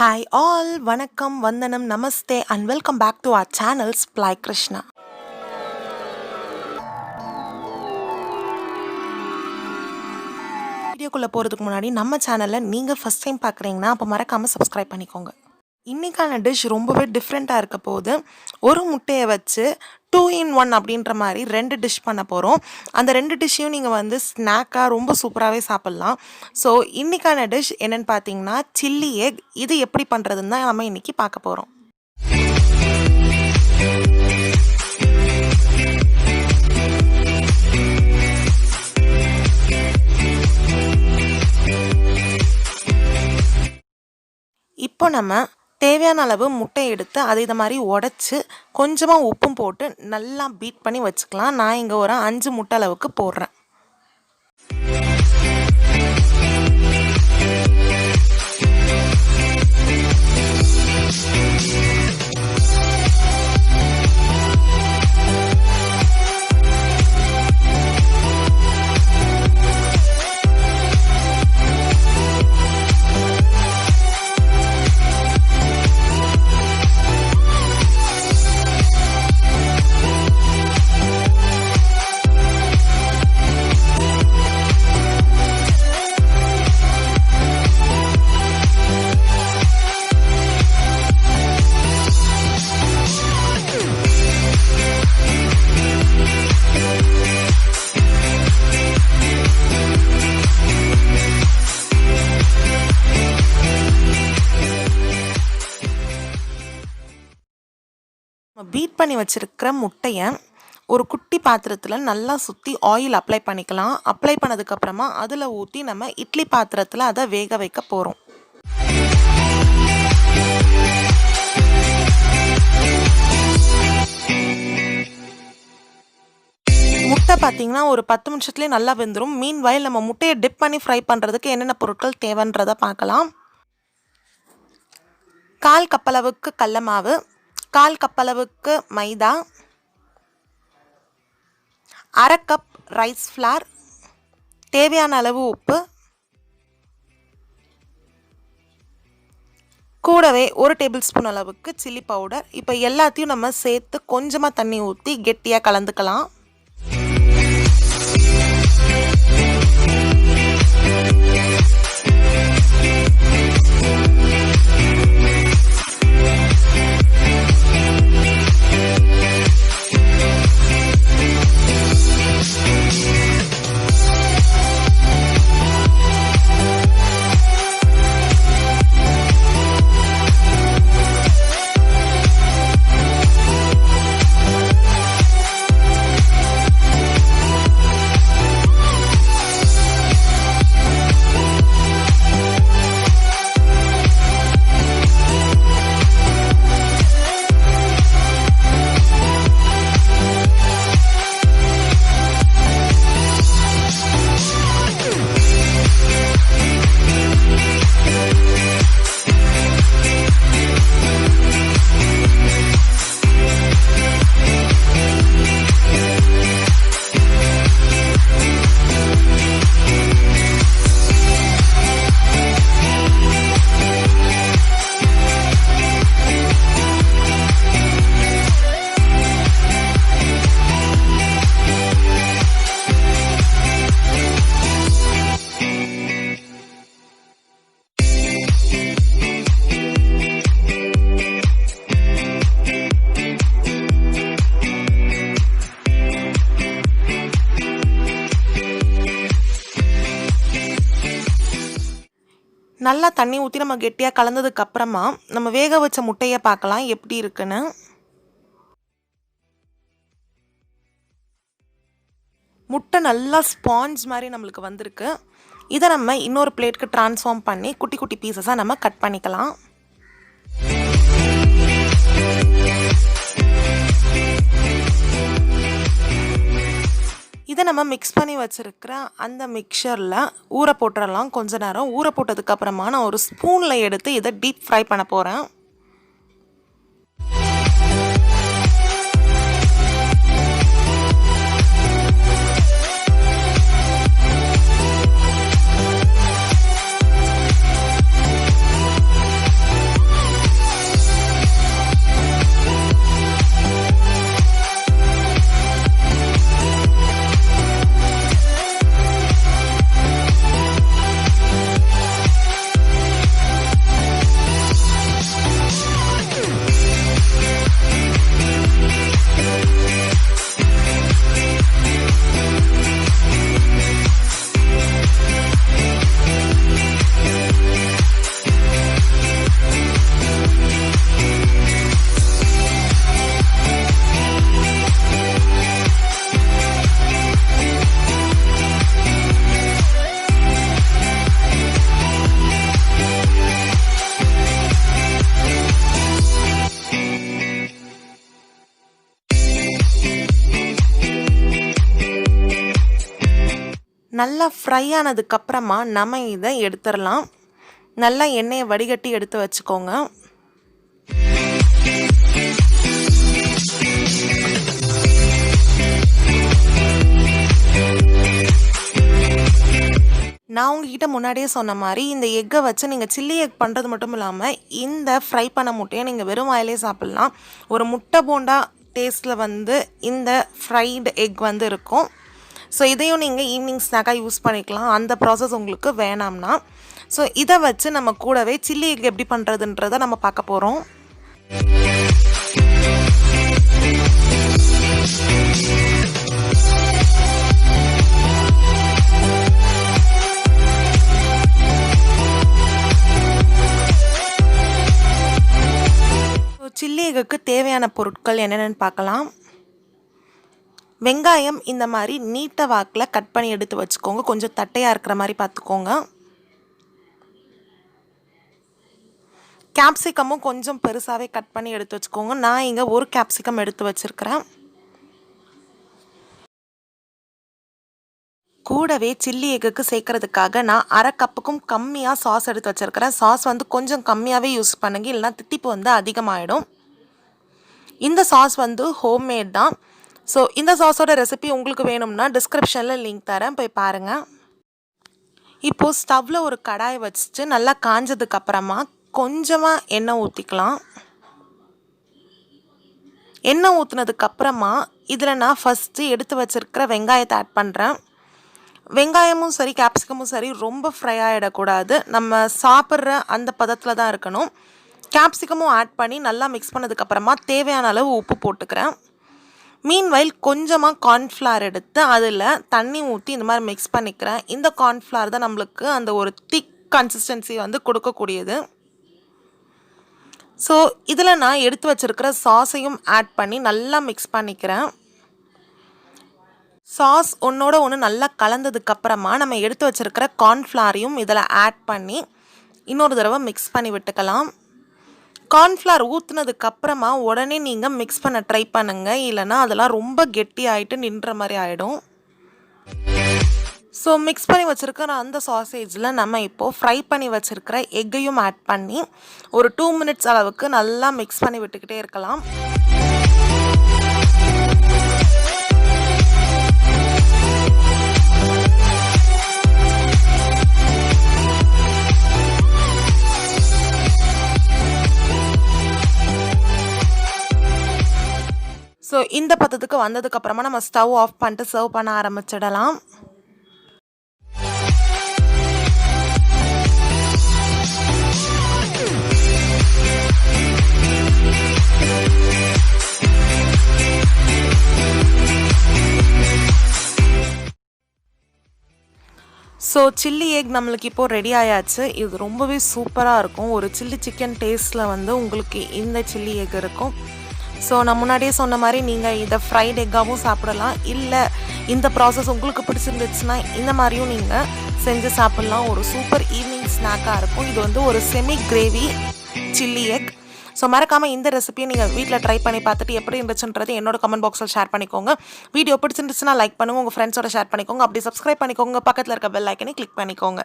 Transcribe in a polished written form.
Hi all, Vanakkam, Vandanam, Namaste and welcome back to our channel SPLY KRISHNA. வீடியோக்குள்ள போறதுக்கு முன்னாடி நம்ம சேனலை நீங்க ஃபர்ஸ்ட் டைம் பார்க்குறீங்கன்னா அப்போ மறக்காம சப்ஸ்கிரைப் பண்ணிக்கோங்க. இன்னைக்கான டிஷ் ரொம்பவே டிஃப்ரெண்ட்டாக இருக்க போகுது. ஒரு முட்டையை வச்சு 2 in 1 அப்படின்ற மாதிரி 2 டிஷ் பண்ண போகிறோம். அந்த 2 டிஷ்ஷையும் நீங்கள் ஸ்நாக்காக ரொம்ப சூப்பராகவே சாப்பிட்லாம். ஸோ இன்னைக்கான டிஷ் என்னென்னு பார்த்தீங்கன்னா சில்லி எக். இது எப்படி பண்ணுறதுன்னு தான் நம்ம இன்றைக்கி பார்க்க போகிறோம். இப்போ நம்ம தேவையான அளவு முட்டை எடுத்து அதை இதை மாதிரி உடச்சி கொஞ்சமாக உப்பும் போட்டு நல்லா பீட் பண்ணி வச்சுக்கலாம். நான் இங்கே ஒரு 5 முட்டை அளவுக்கு போடுறேன். பீட் பண்ணி வச்சுருக்கிற முட்டையை ஒரு குட்டி பாத்திரத்தில் நல்லா சுற்றி ஆயில் அப்ளை பண்ணிக்கலாம். அப்ளை பண்ணதுக்கப்புறமா அதில் ஊற்றி நம்ம இட்லி பாத்திரத்தில் அதை வேக வைக்க போகிறோம். முட்டை பார்த்திங்கன்னா ஒரு 10 நிமிஷத்துலேயே நல்லா வெந்துடும். மீன்வைல் நம்ம முட்டையை டிப் பண்ணி ஃப்ரை பண்ணுறதுக்கு என்னென்ன பொருட்கள் தேவைன்றதை பார்க்கலாம். 1/4 கப் அளவுக்கு கடல மாவு, 1/4 கப் அளவுக்கு மைதா, 1/2 கப் ரைஸ் ஃப்ளார், தேவையான அளவு உப்பு, கூடவே 1 டேபிள் ஸ்பூன் அளவுக்கு சில்லி பவுடர். இப்போ எல்லாத்தையும் நம்ம சேர்த்து கொஞ்சமாக தண்ணி ஊற்றி கெட்டியாக கலந்துக்கலாம். நல்லா தண்ணி ஊற்றி நம்ம கெட்டியாக கலந்ததுக்கப்புறமா நம்ம வேக வச்ச முட்டையை பார்க்கலாம் எப்படி இருக்குன்னு. முட்டை நல்லா ஸ்பாஞ்ச் மாதிரி நம்மளுக்கு வந்திருக்கு. இதை நம்ம இன்னொரு பிளேட்க்கு ட்ரான்ஸ்ஃபார்ம் பண்ணி குட்டி குட்டி பீசஸாக நம்ம கட் பண்ணிக்கலாம். இதை நம்ம மிக்ஸ் பண்ணி வச்சுருக்கிற அந்த மிக்சரில் ஊற போட்டுடலாம். கொஞ்ச நேரம் ஊற போட்டதுக்கப்புறமா நான் ஒரு ஸ்பூனில் எடுத்து இதை டீப் ஃப்ரை பண்ண போகிறேன். நல்லா ஃப்ரை ஆனதுக்கப்புறமா நம்ம இதை எடுத்துடலாம். நல்லா எண்ணெயை வடிகட்டி எடுத்து வச்சுக்கோங்க. நான் உங்ககிட்ட முன்னாடியே சொன்ன மாதிரி இந்த எக்கை வச்சு நீங்கள் சில்லி எக் பண்ணுறது மட்டும் இல்லாமல் இந்த ஃப்ரை பண்ண முட்டையை நீங்கள் வெறும் வாயிலே சாப்பிட்லாம். ஒரு முட்டை போண்டா டேஸ்ட்டில் வந்து இந்த ஃப்ரைடு எக் வந்து இருக்கும். ஸோ இதையும் நீங்கள் ஈவினிங் ஸ்நாக்காக யூஸ் பண்ணிக்கலாம், அந்த ப்ராசஸ் உங்களுக்கு வேணாம்னா. ஸோ இதை வச்சு நம்ம கூடவே சில்லி எக் எப்படி பண்ணுறதுன்றதை நம்ம பார்க்க போகிறோம். சில்லி எக்குக்கு தேவையான பொருட்கள் என்னென்னு பார்க்கலாம். வெங்காயம் இந்த மாதிரி நீட்ட வாக்கில் கட் பண்ணி எடுத்து வச்சுக்கோங்க. கொஞ்சம் தட்டையாக இருக்கிற மாதிரி பார்த்துக்கோங்க. கேப்சிகமும் கொஞ்சம் பெருசாகவே கட் பண்ணி எடுத்து வச்சுக்கோங்க. நான் இங்கே ஒரு கேப்சிகம் எடுத்து வச்சுருக்கிறேன். கூடவே சில்லி எக்குக்கு சேர்க்கறதுக்காக நான் அரை கப்புக்கும் கம்மியாக சாஸ் எடுத்து வச்சுருக்கிறேன். சாஸ் வந்து கொஞ்சம் கம்மியாகவே யூஸ் பண்ணுங்க, இல்லைனா தித்திப்பு வந்து அதிகமாகிடும். இந்த சாஸ் வந்து ஹோம்மேட் தான். ஸோ இந்த சாஸோட ரெசிபி உங்களுக்கு வேணும்னா டிஸ்கிரிப்ஷனில் லிங்க் தரேன், போய் பாருங்கள். இப்போது ஸ்டவ்வில் ஒரு கடாயை வச்சுட்டு நல்லா காஞ்சதுக்கப்புறமா கொஞ்சமாக எண்ணெய் ஊற்றிக்கலாம். எண்ணெய் ஊற்றுனதுக்கப்புறமா இதில் நான் ஃபஸ்ட்டு எடுத்து வச்சுருக்கிற வெங்காயத்தை ஆட் பண்ணுறேன். வெங்காயமும் சரி கேப்சிகமும் சரி ரொம்ப ஃப்ரை ஆகிடக்கூடாது, நம்ம சாப்பிட்ற அந்த பதத்தில் தான் இருக்கணும். கேப்சிகமும் ஆட் பண்ணி நல்லா மிக்ஸ் பண்ணதுக்கப்புறமா தேவையான அளவு உப்பு போட்டுக்கிறேன். மீன்வைல் கொஞ்சமாக கார்ன்ஃப்ளவர் எடுத்து அதில் தண்ணி ஊற்றி இந்த மாதிரி மிக்ஸ் பண்ணிக்கிறேன். இந்த கார்ன்ஃப்ளவர் தான் நம்மளுக்கு அந்த ஒரு திக் கன்சிஸ்டன்சி வந்து கொடுக்கக்கூடியது. ஸோ இதில் நான் எடுத்து வச்சுருக்கிற சாஸையும் ஆட் பண்ணி நல்லா மிக்ஸ் பண்ணிக்கிறேன். சாஸ் ஒன்றோட ஒன்று நல்லா கலந்ததுக்கப்புறமா நம்ம எடுத்து வச்சுருக்கிற கார்ன்ஃப்ளவரையும் இதில் ஆட் பண்ணி இன்னொரு தடவை மிக்ஸ் பண்ணி விட்டுக்கலாம். கார்ன்ஃப்ளவர் ஊற்றுனதுக்கப்புறமா உடனே நீங்கள் மிக்ஸ் பண்ண ட்ரை பண்ணுங்கள், இல்லைனா அதெல்லாம் ரொம்ப கெட்டி ஆகிட்டு நின்ற மாதிரி ஆகிடும். ஸோ மிக்ஸ் பண்ணி வச்சுருக்கிற அந்த சாசேஜில் நம்ம இப்போது ஃப்ரை பண்ணி வச்சுருக்கிற எக்கையும் ஆட் பண்ணி ஒரு 2 மினிட்ஸ் அளவுக்கு நல்லா மிக்ஸ் பண்ணி விட்டுக்கிட்டே இருக்கலாம். ஸோ இந்த பதத்துக்கு வந்ததுக்கப்புறமா நம்ம ஸ்டவ் ஆஃப் பண்ணிட்டு சர்வ் பண்ண ஆரம்பிச்சிடலாம். ஸோ சில்லி எக் நம்மளுக்கு இப்போது ரெடி ஆயாச்சு. இது ரொம்பவே சூப்பராக இருக்கும். ஒரு சில்லி சிக்கன் டேஸ்ட்டில் வந்து உங்களுக்கு இந்த சில்லி எக் இருக்கும். ஸோ நான் முன்னாடியே சொன்ன மாதிரி நீங்கள் இதை ஃப்ரைட் எக்காகவும் சாப்பிடலாம், இல்லை இந்த ப்ராசஸ் உங்களுக்கு பிடிச்சிருந்துச்சுன்னா இந்த மாதிரியும் நீங்கள் செஞ்சு சாப்பிட்லாம். ஒரு சூப்பர் ஈவினிங் ஸ்நாக்காக இருக்கும். இது வந்து ஒரு semi gravy chilli egg. So மறக்காமல் இந்த ரெசிபியை நீங்கள் வீட்டில் ட்ரை பண்ணி பார்த்துட்டு எப்படி இருந்துச்சுன்றது என்னோட கமெண்ட் பாக்ஸில் ஷேர் பண்ணிக்கோங்க. வீடியோ பிடிச்சிருந்துச்சுன்னா லைக் பண்ணுங்கள், உங்கள் ஃப்ரெண்ட்ஸோட ஷேர் பண்ணிக்கோங்க. அப்படி சப்ஸ்கிரைப் பண்ணிக்கோங்க, பக்கத்தில் இருக்க பெல் ஐக்கனை கிளிக் பண்ணிக்கோங்க.